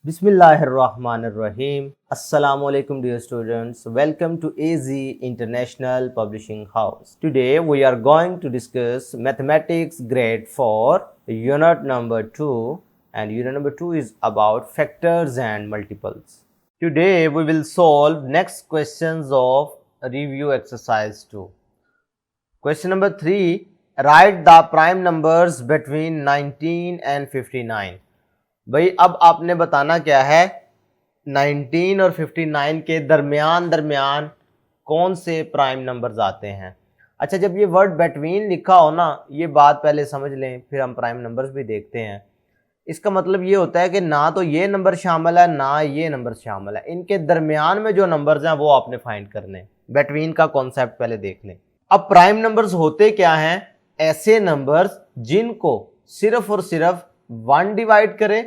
Bismillahirrahmanirrahim. Assalamu alaikum dear students. Welcome to AZ International Publishing House. Today we are going to discuss mathematics grade 4 unit number 2, and unit number 2 is about factors and multiples. Today we will solve next questions of review exercise 2. Question number 3, write the prime numbers between 19 and 59. भाई अब आपने बताना क्या है, 19 और 59 के दरमियान कौन से प्राइम नंबर्स आते हैं। अच्छा, जब ये वर्ड बिटवीन लिखा हो ना, ये बात पहले समझ लें, फिर हम प्राइम नंबर्स भी देखते हैं। इसका मतलब ये होता है कि ना तो ये नंबर शामिल है ना ये नंबर शामिल है, इनके दरमियान में जो नंबर्स हैं वो आपने फाइंड करने। बिटवीन का कॉन्सेप्ट पहले देख लें। अब प्राइम नंबर्स होते क्या हैं, ऐसे नंबर्स जिनको सिर्फ और सिर्फ 1 डिवाइड करे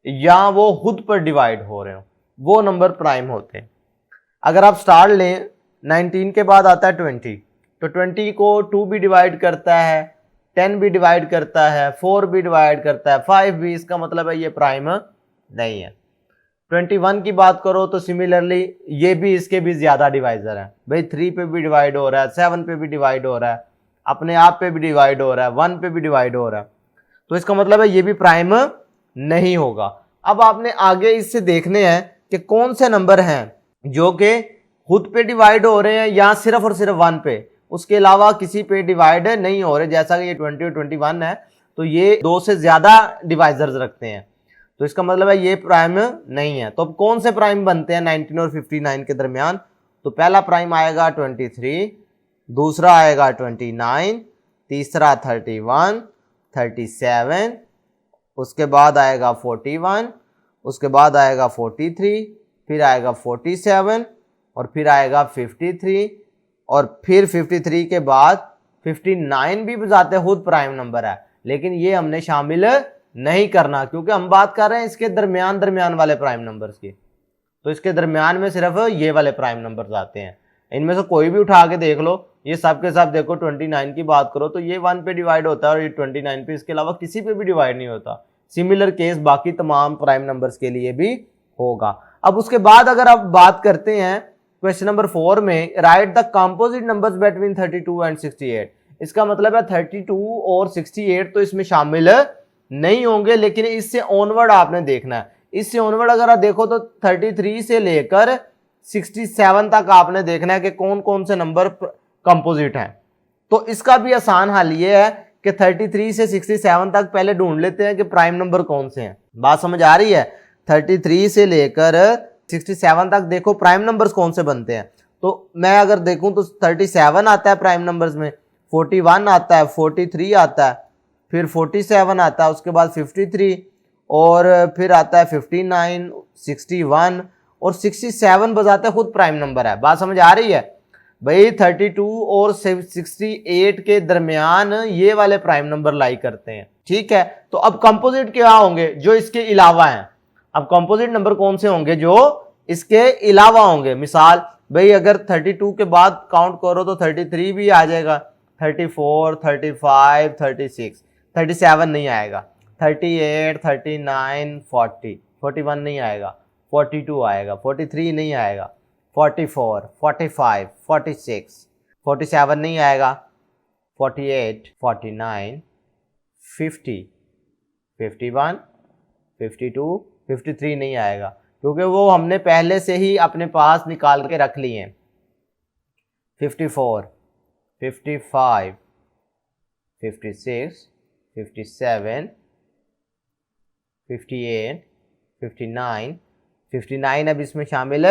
या वो खुद पर डिवाइड हो रहे हो, वो नंबर प्राइम होते हैं। अगर आप स्टार लें, 19 के बाद आता है 20, तो 20 को 2 भी डिवाइड करता है, 10 भी डिवाइड करता है, 4 भी डिवाइड करता है, 5 भी। इसका मतलब है ये प्राइम नहीं है। 21 की बात करो तो सिमिलरली ये भी इसके भी ज्यादा डिवाइजर है। भाई 3 पे भी डिवाइड हो रहा है, 7 पे भी डिवाइड हो रहा है, अपने आप पे भी डिवाइड हो रहा है, 1 पे भी डिवाइड हो रहा है, तो इसका मतलब है ये भी प्राइम नहीं होगा। अब आपने आगे इससे देखने हैं कि कौन से नंबर हैं जो कि खुद पे डिवाइड हो रहे हैं या सिर्फ और सिर्फ 1 पे, उसके अलावा किसी पे डिवाइड नहीं हो रहे। जैसा कि ये 20 और 21 है, तो ये 2 से ज्यादा डिवाइजर्स रखते हैं, तो इसका मतलब है ये प्राइम नहीं है। तो अब कौन से प्राइम बनते हैं 19 और 59 के दरमियान? तो पहला प्राइम आएगा 23, दूसरा आएगा 29, तीसरा 31, 37, उसके बाद आएगा 41, उसके बाद आएगा 43, फिर आएगा 47 और फिर आएगा 53, और फिर 53 के बाद 59 भी बजाते खुद प्राइम नंबर है, लेकिन ये हमने शामिल नहीं करना क्योंकि हम बात कर रहे हैं इसके दरमियान वाले प्राइम नंबर्स की। तो इसके दरमियान में सिर्फ ये वाले प्राइम नंबर्स आते हैं। इनमें से कोई भी उठा के देख लो, ये सब के सब देखो, 29 की बात करो तो ये 1 पे डिवाइड होता है और ये 29 पे, इसके अलावा किसी पे भी डिवाइड नहीं होता। सिमिलर केस बाकी तमाम प्राइम नंबर्स के लिए भी होगा। अब उसके बाद अगर आप बात करते हैं क्वेश्चन नंबर 4 में, right the composite numbers between 32 and 68। इसका मतलब है 32 और 68 तो इसमें शामिल नहीं होंगे, लेकिन इससे ऑनवर्ड आपने देखना है। इससे ऑनवर्ड अगर आप देखो तो 33 से लेकर 67 तक आपने देखना है कि कौन कौन से नंबर कंपोजिट हैं। तो इसका भी आसान हल ये है कि 33 से 67 तक पहले ढूंढ लेते हैं कि प्राइम नंबर कौन से हैं। बात समझ आ रही है? 33 से लेकर 67 तक देखो प्राइम नंबर्स कौन से बनते हैं। तो मैं अगर देखूं तो 37 आता है प्राइम नंबर्स में, 41 आता है, 43 आता है, फिर 47 आता है, उसके बाद 53 और फिर आता है 59, 61 और 67 बजाते खुद प्राइम नंबर है। बात समझ आ रही है भाई? 32 और 68 के दरमियान ये वाले प्राइम नंबर लाई करते हैं, ठीक है। तो अब कंपोजिट क्या होंगे जो इसके अलावा हैं? अब कंपोजिट नंबर कौन से होंगे जो इसके अलावा होंगे? मिसाल भाई अगर 32 के बाद काउंट करो तो 33 भी आ जाएगा, 34, 35, 36, 37 नहीं आएगा, 38, 39, 40, 41 नहीं आएगा, 42 आएगा, 43 नहीं आएगा, 44, 45, 46, 47 नहीं आएगा, 48, 49, 50, 51, 52, 53 नहीं आएगा क्योंकि वो हमने पहले से ही अपने पास निकाल के रख लिए हैं। 54, 55, 56, 57, 58, 59, 59 अब इसमें शामिल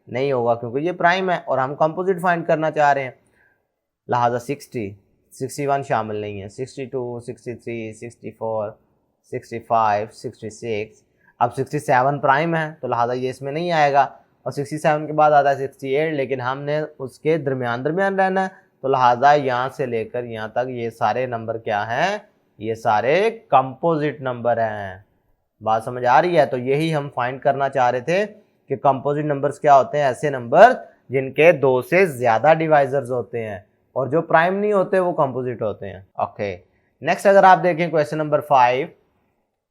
नहीं होगा क्योंकि ये प्राइम है और हम कंपोजिट फाइंड करना चाह रहे हैं, लिहाजा 60, 61 शामिल नहीं है, 62, 63, 64, 65, 66। अब 67 प्राइम है तो लिहाजा ये इसमें नहीं आएगा, और 67 के बाद आता है 68, लेकिन हमने उसके दरमियान रहना है, तो लिहाजा यहाँ से लेकर यहाँ तक ये सारे नंबर क्या हैं? ये सारे कंपोजिट नंबर हैं। बात समझ आ रही है? तो यही हम फाइंड करना चाह रहे थे कि कंपोजिट नंबर्स क्या होते हैं? ऐसे नंबर जिनके 2 से ज्यादा डिवाइजर्स होते हैं और जो प्राइम नहीं होते वो कंपोजिट होते हैं। ओके, नेक्स्ट अगर आप देखें question number 5,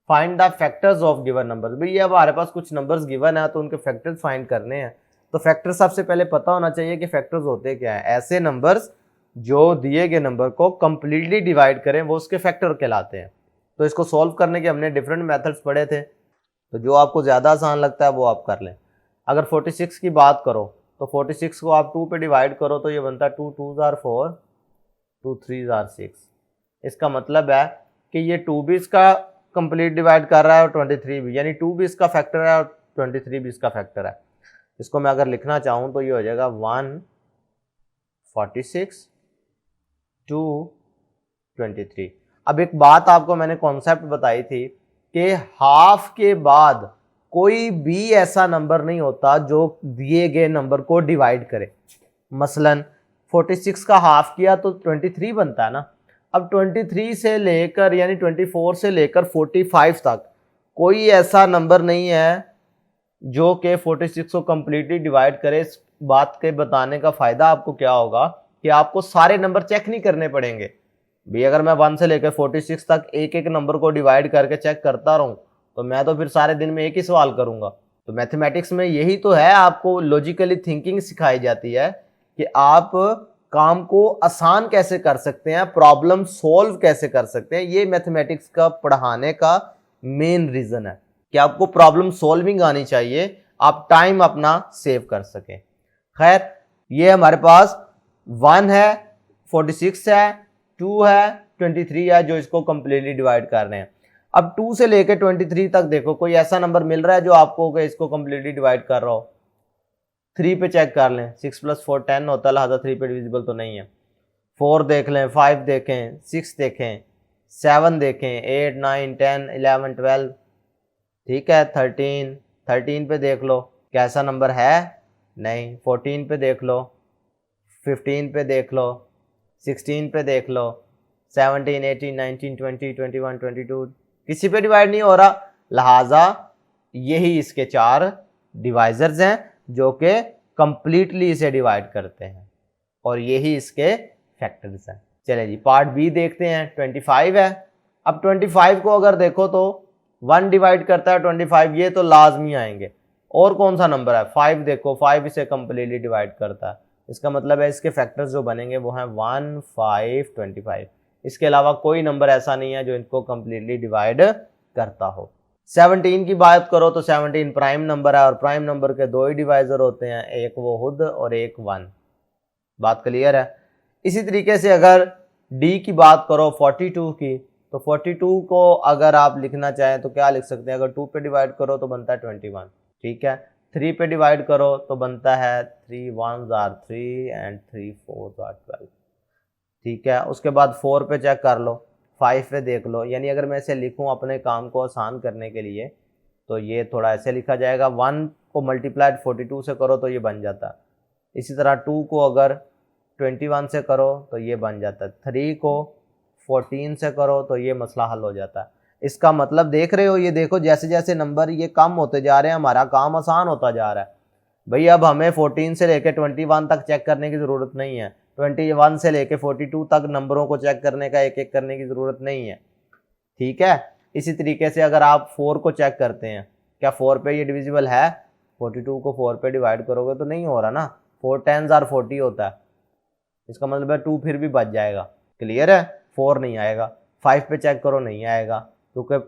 find the factors of given numbers. भाई ये अब हमारे पास कुछ नंबर्स गिवन है तो उनके फैक्टर्स फाइंड करने हैं। तो फैक्टर सबसे पहले पता होना चाहिए कि फैक्टर्स होते क्या है। ऐसे नंबर्स जो दिए गए नंबर को कंप्लीटली डिवाइड करें वो उसके फैक्टर कहलाते हैं। तो इसको सॉल्व करने के हमने डिफरेंट मेथड्स पढ़े थे, तो जो आपको ज़्यादा आसान लगता है वो आप कर लें। अगर 46 की बात करो तो 46 को आप 2 पे डिवाइड करो तो ये बनता है 2 2s are 4, 2 3s are 6। इसका मतलब है कि ये 2 भी इसका कंप्लीट डिवाइड कर रहा है और 23 भी, यानी 2 भी इसका फैक्टर है और 23 भी इसका फैक्टर है। इसको मैं अगर लिखना चाहूँ तो ये हो जाएगा 146 2 23। अब एक बात आपको मैंने कॉन्सेप्ट बताई थी कि हाफ के बाद कोई भी ऐसा नंबर नहीं होता जो दिए गए नंबर को डिवाइड करे। मसलन 46 का हाफ किया तो 23 बनता है ना। अब 23 से लेकर यानी 24 से लेकर 45 तक कोई ऐसा नंबर नहीं है जो कि 46 को कम्प्लीटली डिवाइड करे। इस बात के बताने का फ़ायदा आपको क्या होगा कि आपको सारे नंबर चेक नहीं करने पड़ेंगे। भी अगर मैं 1 से लेकर 46 तक एक एक नंबर को डिवाइड करके चेक करता रहूं तो मैं तो फिर सारे दिन में एक ही सवाल करूंगा। तो मैथमेटिक्स में यही तो है, आपको लॉजिकली थिंकिंग सिखाई जाती है कि आप काम को आसान कैसे कर सकते हैं, प्रॉब्लम सॉल्व कैसे कर सकते हैं। ये मैथमेटिक्स का पढ़ाने का मेन रीजन है कि आपको प्रॉब्लम सॉल्विंग आनी चाहिए, आप टाइम अपना सेव कर सकें। खैर ये हमारे पास 1 है, 46 है, 2 है, 23 है जो इसको कंप्लीटली डिवाइड कर रहे हैं। अब 2 से लेकर 23 तक देखो कोई ऐसा नंबर मिल रहा है जो आपको इसको कंप्लीटली डिवाइड कर रहा हो। 3 पे चेक कर लें, 6 + 4 10 होता है, लिहाजा 3 पे डिविजिबल तो नहीं है। 4 देख लें, 5 देखें, 6 देखें, 7 देखें, 8 9 10 11 12, ठीक है। 13 पे देख लो कैसा नंबर है, नहीं। 14 पे देख लो, 15 पे देख लो, 16 पे देख लो, 17 18 19 20 21 22 किसी पे डिवाइड नहीं हो रहा। लिहाजा यही इसके 4 डिवाइजर्स हैं जो कि कंप्लीटली इसे डिवाइड करते हैं और यही इसके फैक्टर्स हैं। चलिए जी पार्ट बी देखते हैं। 25 है। अब 25 को अगर देखो तो 1 डिवाइड करता है 25, ये तो लाजमी आएंगे। और कौन सा नंबर है, 5 देखो, 5 इसे कंप्लीटली डिवाइड करता है। इसका मतलब है इसके फैक्टर्स जो बनेंगे वो हैं 1 5 25। इसके अलावा कोई नंबर ऐसा नहीं है जो इनको कंप्लीटली डिवाइड करता हो। 17 की बात करो तो 17 प्राइम नंबर है और प्राइम नंबर के 2 ही डिवाइजर होते हैं, एक वो खुद और एक 1। बात क्लियर है। इसी तरीके से अगर डी की बात करो 42 की, तो 42 को अगर आप लिखना चाहें तो क्या लिख सकते हैं, अगर 2 पे डिवाइड करो तो बनता है 21, ठीक है। 3 पे डिवाइड करो तो बनता है 3 1s are 3 and 3 4s are 12, ठीक है। उसके बाद 4 पे चेक कर लो, 5 पे देख लो। यानी अगर मैं इसे लिखूं अपने काम को आसान करने के लिए तो ये थोड़ा ऐसे लिखा जाएगा, 1 को मल्टीप्लाइड 42 से करो तो ये बन जाता है। इसी तरह 2 को अगर 21 से करो तो ये बन जाता है। 3 को 14 से करो तो ये मसला हल हो जाता है। इसका मतलब देख रहे हो, ये देखो जैसे जैसे नंबर ये कम होते जा रहे हैं हमारा काम आसान होता जा रहा है। भाई अब हमें 14 से लेकर 21 तक चेक करने की ज़रूरत नहीं है, 21 से लेकर 42 तक नंबरों को चेक करने का एक एक करने की ज़रूरत नहीं है, ठीक है। इसी तरीके से अगर आप 4 को चेक करते हैं, क्या 4 पे ये डिविजिबल है, 42 को 4 पे डिवाइड करोगे तो नहीं हो रहा ना, 4 10s are 40 होता है। इसका मतलब है 2 फिर भी बच जाएगा, क्लियर है। 4 नहीं आएगा। 5 पे चेक करो, नहीं आएगा क्योंकि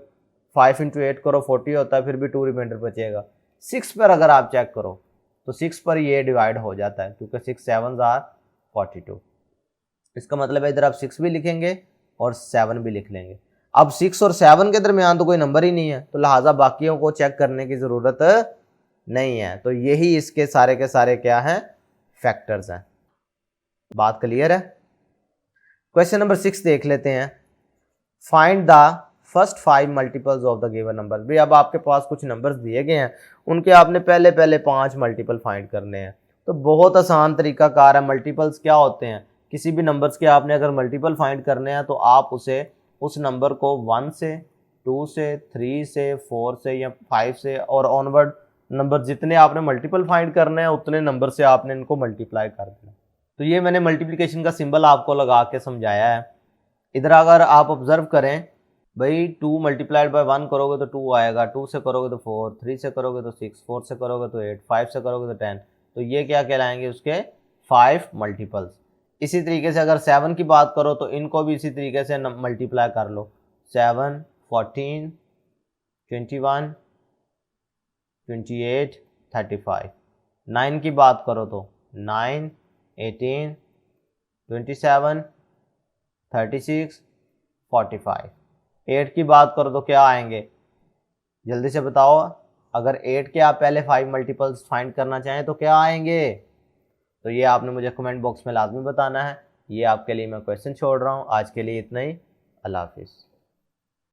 5 × 8 करो 40 होता है, फिर भी 2 रिमाइंडर बचेगा। 6 पर अगर आप चेक करो तो 6 पर ये डिवाइड हो जाता है क्योंकि 6 7s are 42। इसका मतलब है इधर आप 6 भी लिखेंगे और 7 भी लिख लेंगे। अब 6 और 7 के दरमियान तो कोई नंबर ही नहीं है, तो लिहाजा बाकियों को चेक करने की ज़रूरत नहीं है। तो यही इसके सारे के सारे क्या हैं, फैक्टर्स हैं। बात क्लियर है। क्वेश्चन नंबर 6 देख लेते हैं। Find the first 5 multiples of the given number. भी अब आपके पास कुछ नंबर्स दिए गए हैं, उनके आपने पहले 5 मल्टीपल फाइंड करने हैं। तो बहुत आसान तरीका कार है। मल्टीपल्स क्या होते हैं, किसी भी नंबर्स के आपने अगर मल्टीपल फाइंड करने हैं तो आप उस नंबर को 1 से 2 से 3 से 4 से या 5 से और ऑनवर्ड नंबर जितने आपने मल्टीपल फाइंड करने हैं उतने नंबर से आपने इनको मल्टीप्लाई कर देना। तो ये मैंने मल्टीप्लिकेशन का सिंबल आपको लगा के समझाया है। इधर अगर आप ऑब्जर्व करें भाई 2 मल्टीप्लाइड बाय 1 करोगे तो 2 आएगा, 2 से करोगे तो 4, 3 से करोगे तो 6, 4 से करोगे तो 8, 5 से करोगे तो 10। तो ये क्या कहलाएंगे उसके 5 मल्टीपल्स। इसी तरीके से अगर 7 की बात करो तो इनको भी इसी तरीके से मल्टीप्लाई कर लो। 7, 14, 21, 28, 35। 9 की बात करो तो 9, 18, 27, 36, 45। 8 की बात करो तो क्या आएंगे, जल्दी से बताओ। अगर 8 के आप पहले 5 मल्टीपल्स फाइंड करना चाहें तो क्या आएंगे, तो ये आपने मुझे कमेंट बॉक्स में लाजमी बताना है। ये आपके लिए मैं क्वेश्चन छोड़ रहा हूँ। आज के लिए इतना ही। अल्लाह हाफिज़।